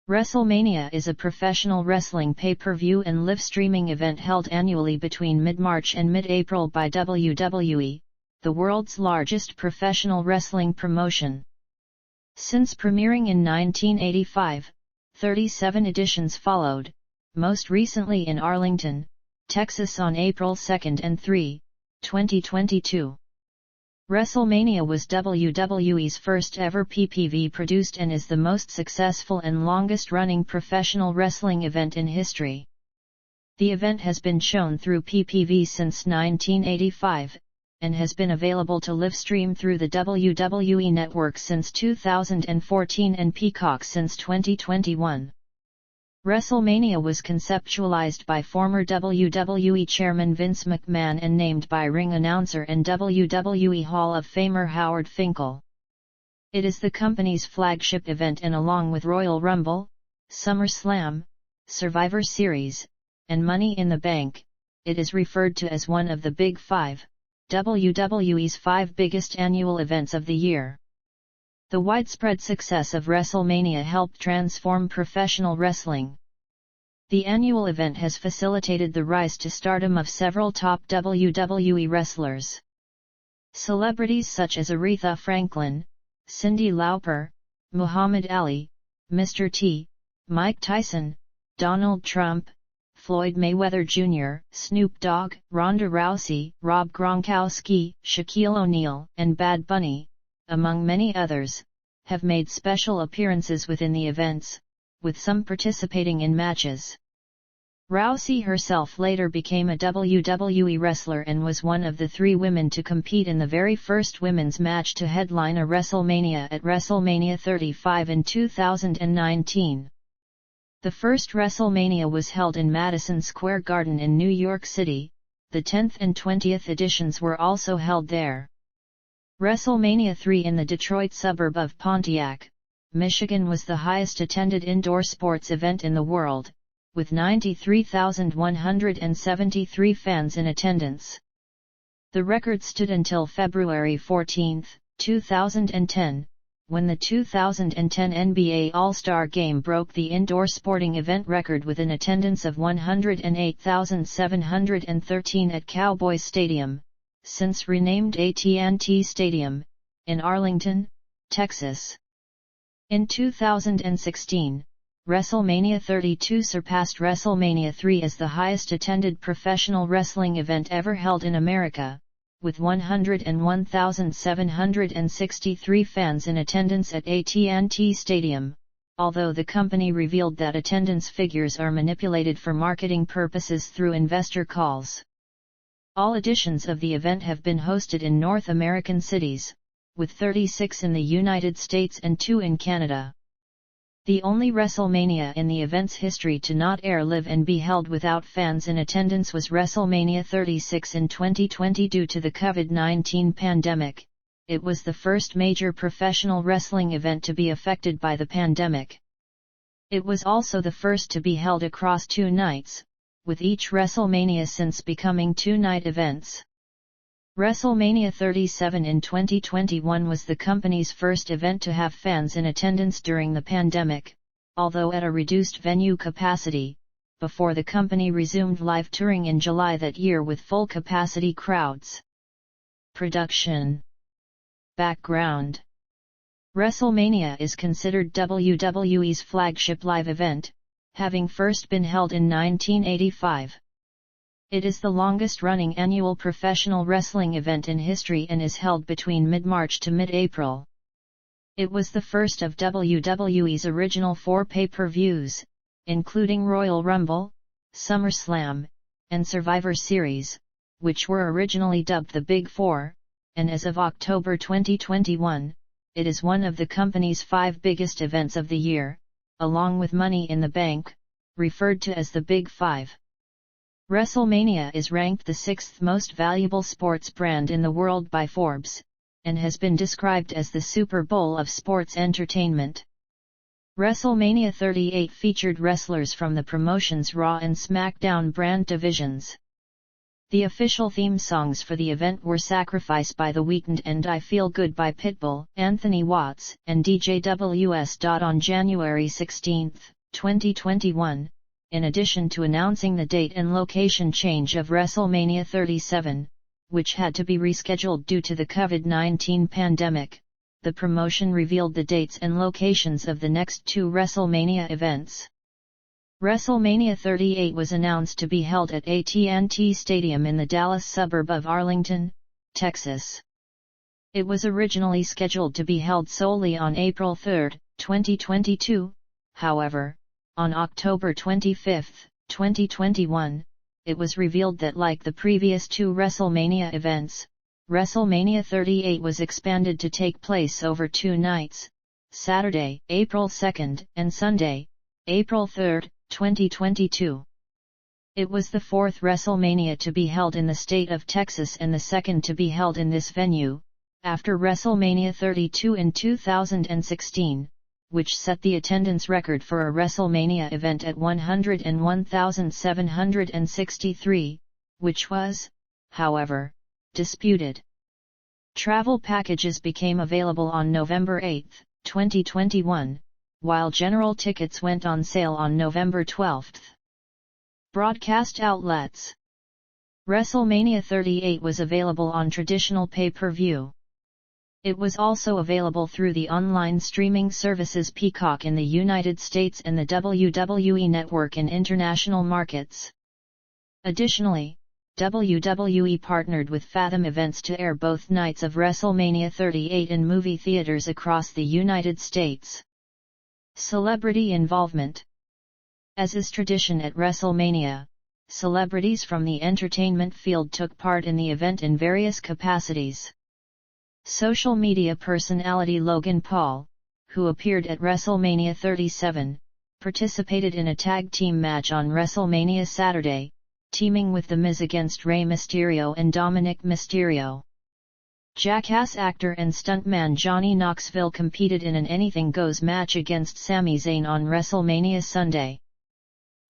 WrestleMania is a professional wrestling pay-per-view and live-streaming event held annually between mid-March and mid-April by WWE, the world's largest professional wrestling promotion. Since premiering in 1985, 37 editions followed, most recently in Arlington, Texas on April 2 and 3, 2022. WrestleMania was WWE's first ever PPV produced and is the most successful and longest-running professional wrestling event in history. The event has been shown through PPV since 1985, and has been available to live stream through the WWE Network since 2014 and Peacock since 2021. WrestleMania was conceptualized by former WWE Chairman Vince McMahon and named by ring announcer and WWE Hall of Famer Howard Finkel. It is the company's flagship event, and along with Royal Rumble, SummerSlam, Survivor Series, and Money in the Bank, it is referred to as one of the Big Five, WWE's 5 biggest annual events of the year. The widespread success of WrestleMania helped transform professional wrestling. The annual event has facilitated the rise to stardom of several top WWE wrestlers. Celebrities such as Aretha Franklin, Cyndi Lauper, Muhammad Ali, Mr. T, Mike Tyson, Donald Trump, Floyd Mayweather Jr., Snoop Dogg, Ronda Rousey, Rob Gronkowski, Shaquille O'Neal, and Bad Bunny, among many others, have made special appearances within the events, with some participating in matches. Rousey herself later became a WWE wrestler and was one of the 3 women to compete in the very first women's match to headline a WrestleMania at WrestleMania 35 in 2019. The first WrestleMania was held in Madison Square Garden in New York City. The 10th and 20th editions were also held there. WrestleMania 3 in the Detroit suburb of Pontiac, Michigan was the highest attended indoor sports event in the world, with 93,173 fans in attendance. The record stood until February 14, 2010, when the 2010 NBA All-Star Game broke the indoor sporting event record with an attendance of 108,713 at Cowboys Stadium, since renamed AT&T Stadium, in Arlington, Texas. In 2016, WrestleMania 32 surpassed WrestleMania 3 as the highest attended professional wrestling event ever held in America, with 101,763 fans in attendance at AT&T Stadium, although the company revealed that attendance figures are manipulated for marketing purposes through investor calls. All editions of the event have been hosted in North American cities, with 36 in the United States and 2 in Canada. The only WrestleMania in the event's history to not air live and be held without fans in attendance was WrestleMania 36 in 2020 due to the COVID-19 pandemic. It was the first major professional wrestling event to be affected by the pandemic. It was also the first to be held across 2 nights, with each WrestleMania since becoming 2-night events. WrestleMania 37 in 2021 was the company's first event to have fans in attendance during the pandemic, although at a reduced venue capacity, before the company resumed live touring in July that year with full capacity crowds. Production. Background. WrestleMania is considered WWE's flagship live event, having first been held in 1985. It is the longest-running annual professional wrestling event in history and is held between mid-March to mid-April. It was the first of WWE's original 4 pay-per-views, including Royal Rumble, SummerSlam, and Survivor Series, which were originally dubbed the Big Four, and as of October 2021, it is one of the company's 5 biggest events of the year, along with Money in the Bank, referred to as the Big Five. WrestleMania is ranked the 6th most valuable sports brand in the world by Forbes, and has been described as the Super Bowl of sports entertainment. WrestleMania 38 featured wrestlers from the promotion's Raw and SmackDown brand divisions. The official theme songs for the event were Sacrifice by The Weeknd and I Feel Good by Pitbull, Anthony Watts, and DJ WS. On January 16, 2021, in addition to announcing the date and location change of WrestleMania 37, which had to be rescheduled due to the COVID-19 pandemic. The promotion revealed the dates and locations of the next two WrestleMania events. WrestleMania 38 was announced to be held at AT&T Stadium in the Dallas suburb of Arlington, Texas. It was originally scheduled to be held solely on April 3, 2022, however, on October 25, 2021, it was revealed that like the previous two WrestleMania events, WrestleMania 38 was expanded to take place over 2 nights, Saturday, April 2, and Sunday, April 3, 2022. It was the fourth WrestleMania to be held in the state of Texas and the second to be held in this venue, after WrestleMania 32 in 2016, which set the attendance record for a WrestleMania event at 101,763, which was, however, disputed. Travel packages became available on November 8, 2021, while general tickets went on sale on November 12. Broadcast outlets. WrestleMania 38 was available on traditional pay-per-view. It was also available through the online streaming services Peacock in the United States and the WWE Network in international markets. Additionally, WWE partnered with Fathom Events to air both nights of WrestleMania 38 in movie theaters across the United States. Celebrity involvement. As is tradition at WrestleMania, celebrities from the entertainment field took part in the event in various capacities. Social media personality Logan Paul, who appeared at WrestleMania 37, participated in a tag team match on WrestleMania Saturday, teaming with The Miz against Rey Mysterio and Dominic Mysterio. Jackass actor and stuntman Johnny Knoxville competed in an Anything Goes match against Sami Zayn on WrestleMania Sunday.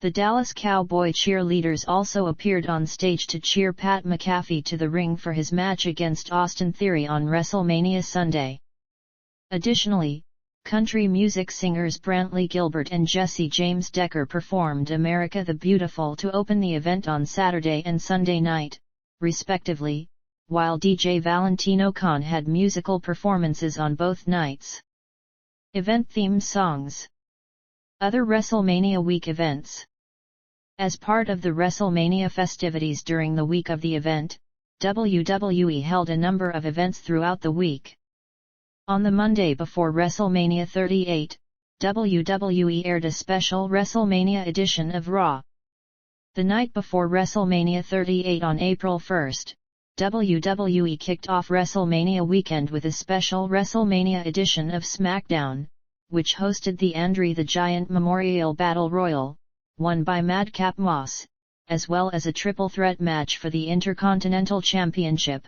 The Dallas Cowboy cheerleaders also appeared on stage to cheer Pat McAfee to the ring for his match against Austin Theory on WrestleMania Sunday. Additionally, country music singers Brantley Gilbert and Jesse James Decker performed America the Beautiful to open the event on Saturday and Sunday night, respectively, while DJ Valentino Khan had musical performances on both nights. Event-themed songs. Other WrestleMania week events. As part of the WrestleMania festivities during the week of the event, WWE held a number of events throughout the week. On the Monday before WrestleMania 38, WWE aired a special WrestleMania edition of Raw. The night before WrestleMania 38 on April 1, WWE kicked off WrestleMania weekend with a special WrestleMania edition of SmackDown, which hosted the Andre the Giant Memorial Battle Royal, won by Madcap Moss, as well as a triple threat match for the Intercontinental Championship.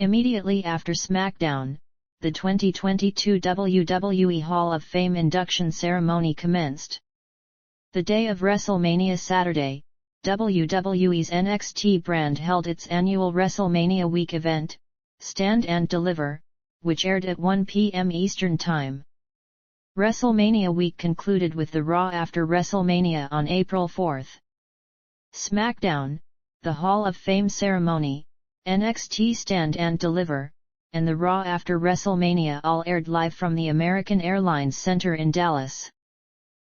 Immediately after SmackDown, the 2022 WWE Hall of Fame induction ceremony commenced. The day of WrestleMania Saturday, WWE's NXT brand held its annual WrestleMania Week event, Stand and Deliver, which aired at 1 p.m. Eastern Time. WrestleMania Week concluded with the Raw after WrestleMania on April 4. SmackDown, the Hall of Fame ceremony, NXT Stand and Deliver, and the Raw after WrestleMania all aired live from the American Airlines Center in Dallas.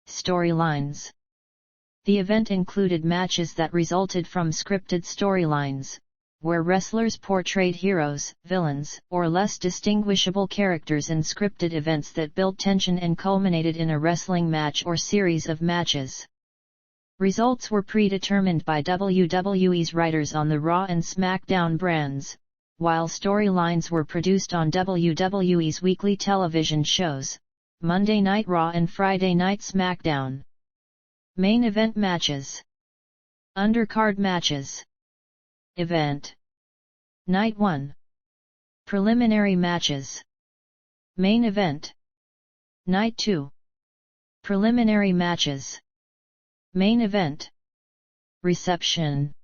Storylines. The event included matches that resulted from scripted storylines, where wrestlers portrayed heroes, villains, or less distinguishable characters in scripted events that built tension and culminated in a wrestling match or series of matches. Results were predetermined by WWE's writers on the Raw and SmackDown brands, while storylines were produced on WWE's weekly television shows, Monday Night Raw and Friday Night SmackDown. Main event matches. Undercard matches. Event. Night 1. Preliminary matches. Main event. Night 2. Preliminary matches. Main event. Reception.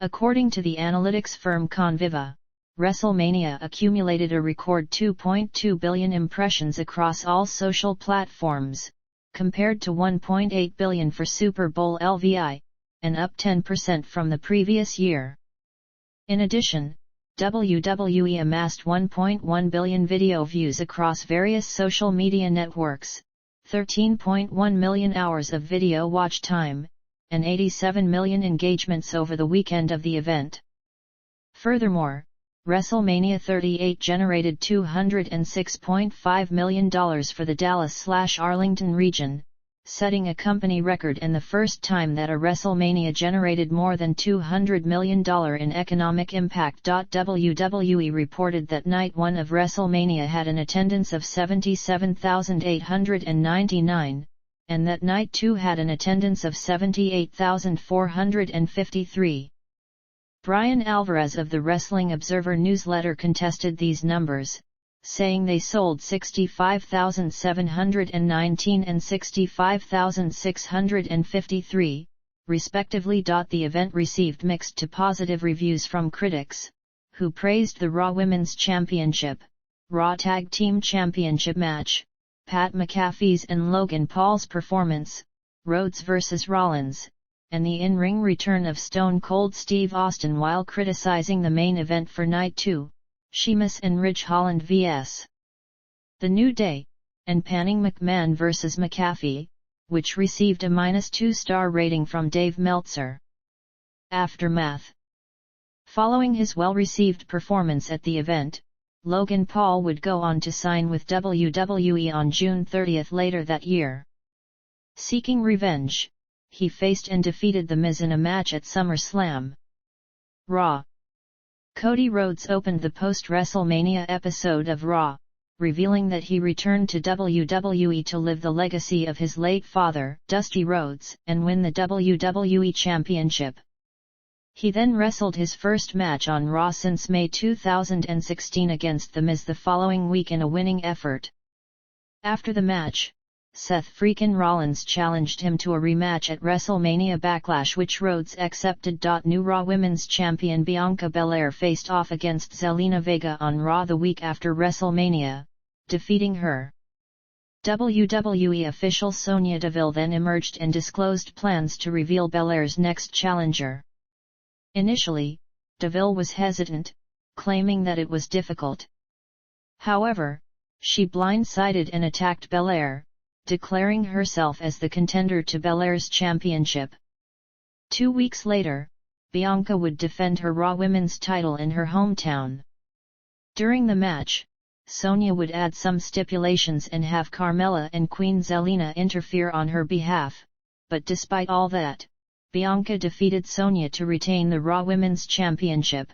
According to the analytics firm Conviva, WrestleMania accumulated a record 2.2 billion impressions across all social platforms, compared to $1.8 billion for Super Bowl LVI, and up 10% from the previous year. In addition, WWE amassed 1.1 billion video views across various social media networks, 13.1 million hours of video watch time, and 87 million engagements over the weekend of the event. Furthermore, WrestleMania 38 generated $206.5 million for the Dallas/Arlington region, setting a company record and the first time that a WrestleMania generated more than $200 million in economic impact. WWE reported that Night 1 of WrestleMania had an attendance of 77,899, and that Night 2 had an attendance of 78,453. Brian Alvarez of the Wrestling Observer newsletter contested these numbers, saying they sold 65,719 and 65,653, respectively. The event received mixed to positive reviews from critics, who praised the Raw Women's Championship, Raw Tag Team Championship match, Pat McAfee's and Logan Paul's performance, Rhodes vs. Rollins, and the in-ring return of Stone Cold Steve Austin, while criticizing the main event for Night 2, Sheamus and Ridge Holland vs. The New Day, and Panning McMahon vs. McAfee, which received a -2-star rating from Dave Meltzer. Aftermath. Following his well-received performance at the event, Logan Paul would go on to sign with WWE on June 30 later that year. Seeking revenge, he faced and defeated The Miz in a match at SummerSlam. Raw. Cody Rhodes opened the post-WrestleMania episode of Raw, revealing that he returned to WWE to live the legacy of his late father, Dusty Rhodes, and win the WWE Championship. He then wrestled his first match on Raw since May 2016 against The Miz the following week in a winning effort. After the match, Seth freakin' Rollins challenged him to a rematch at WrestleMania Backlash, which Rhodes accepted. New Raw Women's Champion Bianca Belair faced off against Zelina Vega on Raw the week after WrestleMania, defeating her. WWE official Sonya Deville then emerged and disclosed plans to reveal Belair's next challenger. Initially, Deville was hesitant, claiming that it was difficult. However, she blindsided and attacked Belair, declaring herself as the contender to Belair's championship. 2 weeks later, Bianca would defend her Raw Women's title in her hometown. During the match, Sonya would add some stipulations and have Carmella and Queen Zelina interfere on her behalf, but despite all that, Bianca defeated Sonya to retain the Raw Women's Championship.